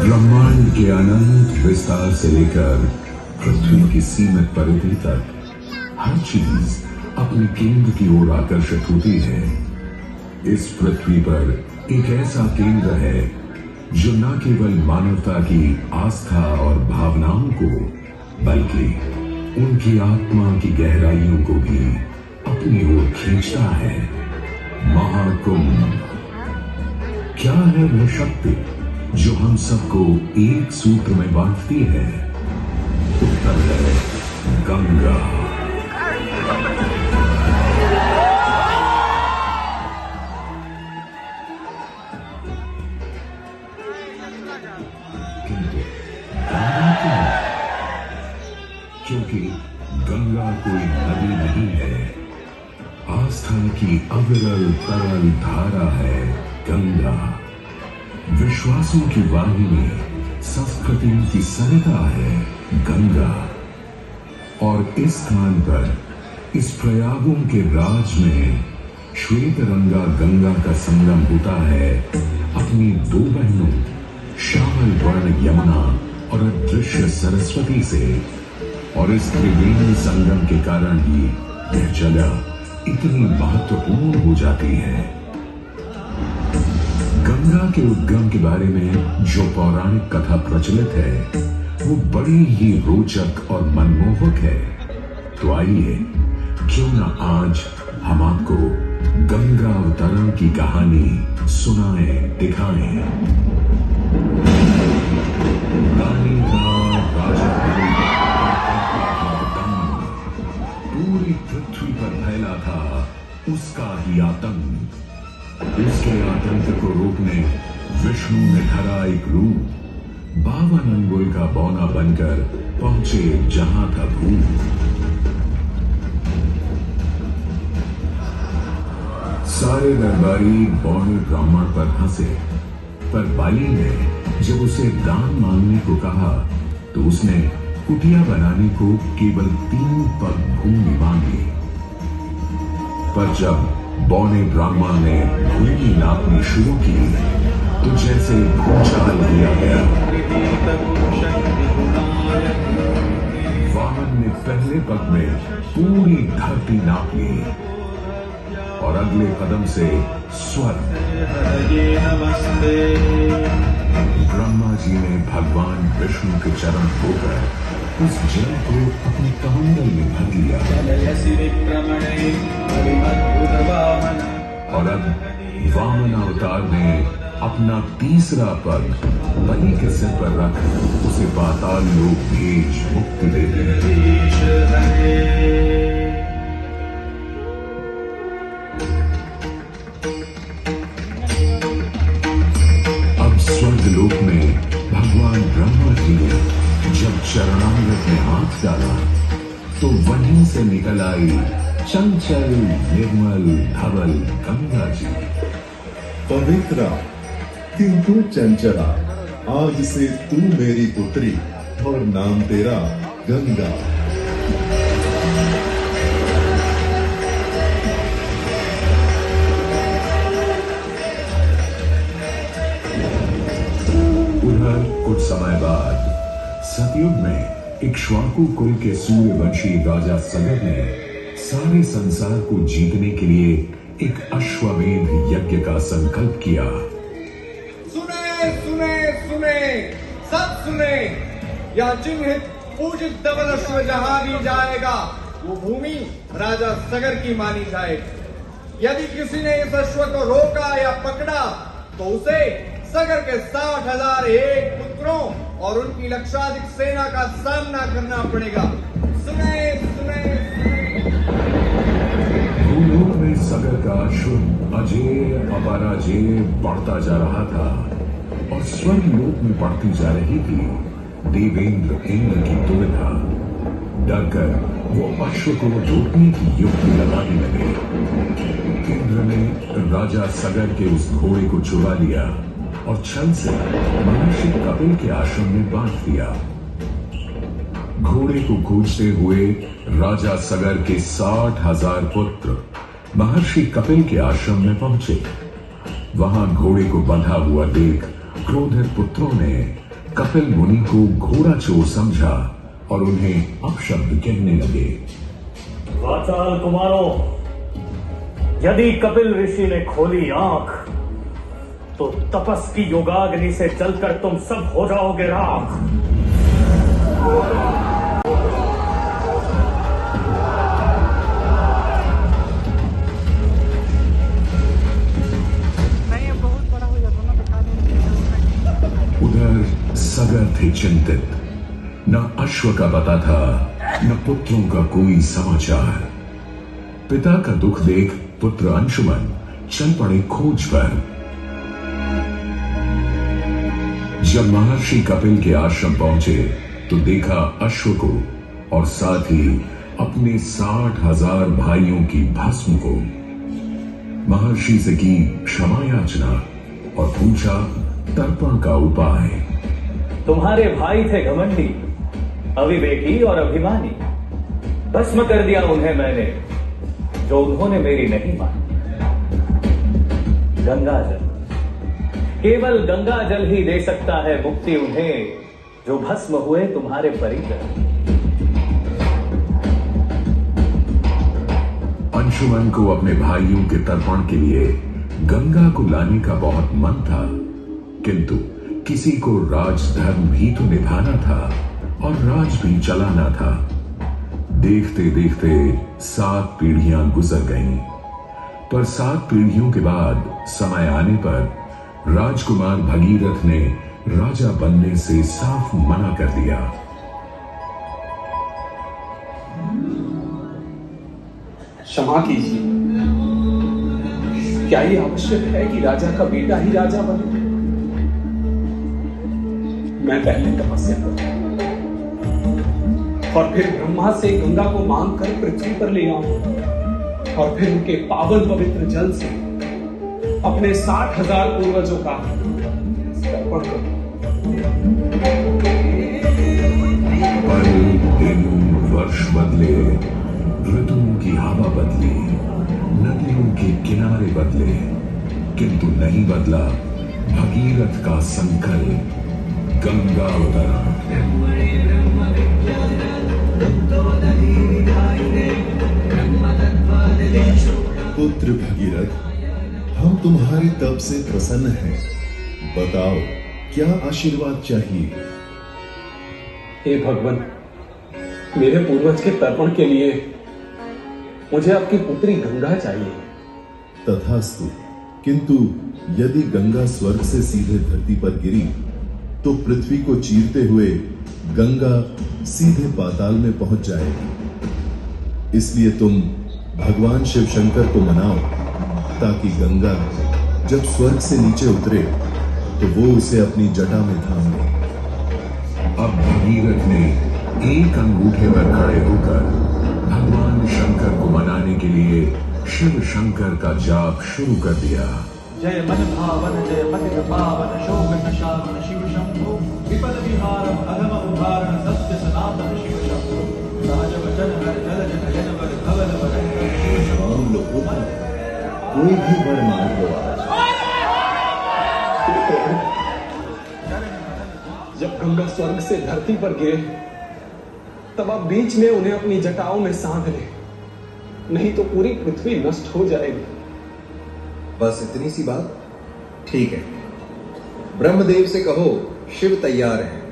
ब्रह्मांड के अनंत विस्तार से लेकर पृथ्वी की सीमित परिधि तक हर चीज अपने केंद्र की ओर आकर्षित होती है। इस पृथ्वी पर एक ऐसा केंद्र है जो न केवल मानवता की आस्था और भावनाओं को बल्कि उनकी आत्मा की गहराइयों को भी अपनी ओर खींचता है। महाकुंभ। क्या है वह शक्ति जो हम सबको एक सूत्र में बांधती है? उत्तर है गंगा। किंतु गंगा क्यों? क्योंकि गंगा कोई नदी नहीं है, आस्था की अविरल तरल धारा है गंगा। विश्वासों की वाहिनी, संस्कृतियों की सरिता है गंगा। और इस स्थान पर, इस प्रयागों के राज में श्वेत रंगा गंगा का संगम होता है अपनी दो बहनों श्यामल वर्ण यमुना और अदृश्य सरस्वती से। और इस त्रिवेणी संगम के कारण ही यह जगह इतनी महत्वपूर्ण हो जाती है। गंगा के उद्गम के बारे में जो पौराणिक कथा प्रचलित है वो बड़ी ही रोचक और मनमोहक है। तो आइए क्यों न आज हम आपको गंगा अवतरण की कहानी सुनाएं, दिखाएं। राजा पूरी पृथ्वी पर फैला था उसका ही आतंक। उसके आतंक को रोकने विष्णु ने धरा एक रूप, 52 अंगुल का बौना बनकर पहुंचे जहां था भूत। सारे दरबारी बौने ब्राह्मण पर हंसे, पर बाली ने जब उसे दान मांगने को कहा तो उसने कुटिया बनाने को केवल 3 पग भूमि मांगी। पर जब बौने ब्राह्मण ने भूमि नापनी शुरू की तो जैसे भूचाल दिया गया। वामन ने पहले पग में पूरी धरती नाप ली और अगले कदम से स्वर्ग। ब्रह्मा जी ने भगवान विष्णु के चरण धोकर उस जल को अपने कमंडल में भर लिया। और अब वामन अवतार ने अपना तीसरा पग बलि के सिर पर रख उसे पाताल लोक भेज मुक्ति दे दी। अब स्वर्ग लोक में भगवान ब्रह्मा जी ने जब चरणामृत में हाथ डाला तो वहीं से निकल आई चंचल निर्मल धवल गंगा जी। पवित्रा किंतु चंचला, आज से तू मेरी पुत्री और नाम तेरा गंगा। उधर कुछ समय बाद सतयुग में इक्ष्वाकु कुल के सूर्यवंशी राजा सगर ने सारे संसार को जीतने के लिए एक अश्वमेध यज्ञ का संकल्प किया। सुने सुने सुने, सब सुने, यह चिन्हित पूजित धवल अश्व जहां भी जाएगा वो भूमि राजा सगर की मानी जाएगी। यदि किसी ने इस अश्व को रोका या पकड़ा तो उसे सगर के 60,001 पुत्रों और उनकी लक्षाधिक सेना का सामना करना पड़ेगा। सुने सुने भूलोक में सगर का अश्व अजेय अपराजेय बढ़ता जा रहा था और स्वर्ग लोक में बढ़ती जा रही थी देवेंद्र इंद्र की दुविधा। डरकर वो अश्व को रोकने की युक्ति लगाने लगे। इंद्र ने राजा सगर के उस घोड़े को चुरा लिया और छल से महर्षि कपिल के आश्रम में बांध दिया। घोड़े को खोजते हुए राजा सगर के 60,000 पुत्र महर्षि कपिल के आश्रम में पहुंचे। वहां घोड़े को बंधा हुआ देख क्रोधित पुत्रों ने कपिल मुनि को घोड़ा चोर समझा और उन्हें अपशब्द कहने लगे। वाचाल कुमारों, यदि कपिल ऋषि ने खोली आंख तो तपस की योगाग्नि से जलकर तुम सब हो जाओगे राख। उधर सगर थे चिंतित, न अश्व का पता था न पुत्रों का कोई समाचार। पिता का दुख देख पुत्र अंशुमन चल पड़े खोज पर। जब महर्षि कपिल के आश्रम पहुंचे तो देखा अश्व को और साथ ही अपने 60,000 भाइयों की भस्म को। महर्षि से की क्षमा याचना और पूछा तर्पण का उपाय। तुम्हारे भाई थे घमंडी, अविवेकी और अभिमानी। भस्म कर दिया उन्हें मैंने, जो उन्होंने मेरी नहीं मानी। गंगाजल, केवल गंगाजल ही दे सकता है मुक्ति उन्हें, जो भस्म हुए तुम्हारे परिकर। अंशुमन को अपने भाइयों के तर्पण के लिए गंगा को लाने का बहुत मन था, किंतु किसी को राजधर्म भी तो निभाना था और राज भी चलाना था। देखते देखते 7 पीढ़ियां गुजर गईं, पर 7 पीढ़ियों के बाद समय आने पर राजकुमार भगीरथ ने राजा बनने से साफ मना कर दिया। क्षमा कीजिए, क्या ये आवश्यक है कि राजा का बेटा ही राजा बने? मैं पहले तपस्या करूं और फिर ब्रह्मा से गंगा को मांग कर पृथ्वी पर ले आऊं और फिर उनके पावन पवित्र जल से अपने 60,000 पूर्वजों का तर्पण करूं। पल, दिन, वर्ष बदले, ऋतुओं की हवा बदली, नदियों के किनारे बदले, किंतु नहीं बदला भगीरथ का संकल्प, गंगा अवतरण। पुत्र भगीरथ, हम तुम्हारे तप से प्रसन्न हैं। बताओ क्या आशीर्वाद चाहिए? हे भगवान, मेरे पूर्वज के तर्पण के लिए मुझे आपकी पुत्री गंगा चाहिए। तथास्तु, किंतु यदि गंगा स्वर्ग से सीधे धरती पर गिरी तो पृथ्वी को चीरते हुए गंगा सीधे पाताल में पहुंच जाएगी। इसलिए तुम भगवान शिव शंकर को मनाओ ताकि गंगा जब स्वर्ग से नीचे उतरे तो वो उसे अपनी जटा में थाम ले। अब भगीरथ ने एक अंगूठे पर खड़े होकर भगवान शंकर को मनाने के लिए शिव शंकर का जाप शुरू कर दिया। जय मन भावन जय पतित पावन शोक निशामन शिव शंभो विपद विहारम अधम उद्धारण सत्य सनातन शिव शंभो सहज वचन हर जल जन वर धवल वरंकर शिव शंभो। कोई भी वर मांग लो आज। जब गंगा स्वर्ग से धरती पर गिरे तब आप बीच में उन्हें अपनी जटाओं में सांध ले, नहीं तो पूरी पृथ्वी नष्ट हो जाएगी। बस इतनी सी बात? ठीक है, ब्रह्मदेव से कहो शिव तैयार है,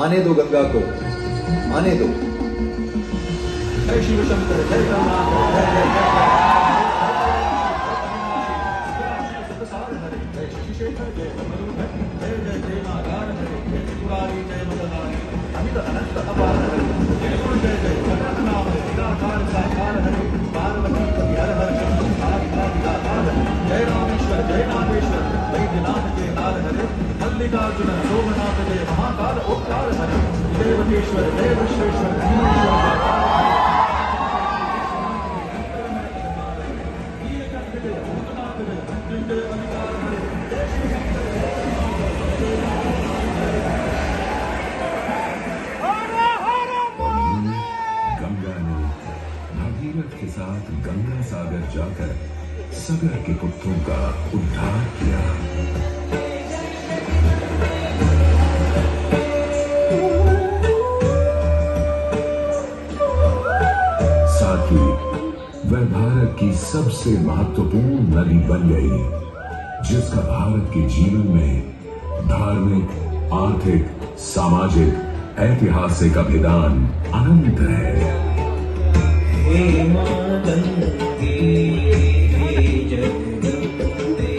आने दो गंगा को, आने दो। जय शिव शंकर जय ब्रह्मांड जय जय जय मल्लिकार्जुन सोमनाथ जय महाकाल ओंकार हरे देवकेश्वर जय विश्वेश्वर गंगा ने भगीरथ के साथ गंगा सागर जाकर सगर के पुत्रों का उद्धार किया। की सबसे महत्वपूर्ण नदी बन गई, जिसका भारत के जीवन में धार्मिक, आर्थिक, सामाजिक, ऐतिहासिक अभिदान अनंत है। हे मां गंगे, हे जगदम्बे,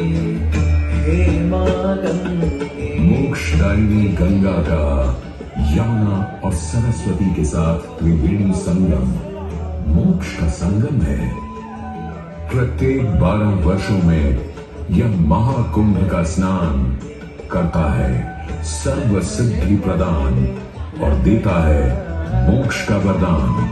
हे मां गंगे। मोक्षदायिनी गंगा का यमुना और सरस्वती के साथ त्रिवेणी संगम मोक्ष का संगम है। प्रत्येक 12 वर्षों में यह महाकुंभ का स्नान करता है सर्व सिद्धि प्रदान और देता है मोक्ष का वरदान।